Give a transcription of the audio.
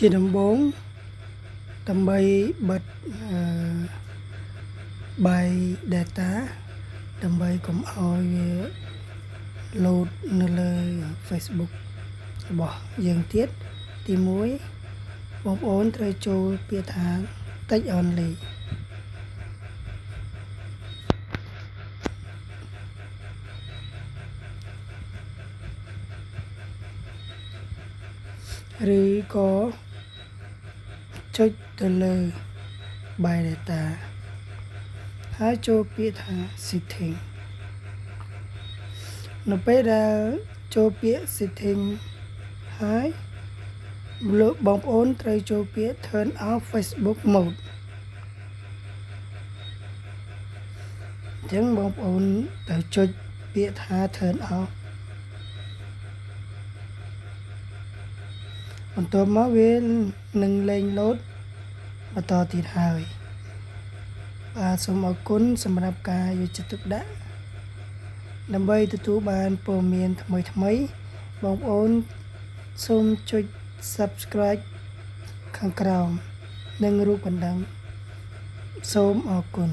ជាដំបូងដើម្បីបិទបាយ data ដើម្បីកុំឲ្យវា load នៅលើ Facebook របស់យើងទៀតទី1បងប្អូនត្រូវចូលពាក្យថា text only ឬក៏ចុចទៅលើ by data ហើយចូលពាក្យថា setting នៅពេលដែលចូលពាក្យ setting ហើយបងប្អូនត្រូវចូលពាក្យ turn off Facebook mode អញ្ចឹងបងប្អូនត្រូវចុចពាក្យថា turn off បន្ទាប់មកវានឹងលែង load បន្តទៀតហើយបាទសូមអរគុណសម្រាប់ការយកចិត្តទុកដាក់ដើម្បីទទួលបានព័ត៌មានថ្មីបងប្អូនសូមចុច subscribe ខាងក្រោមនិងរូបកណ្ដឹងសូមអរគុណ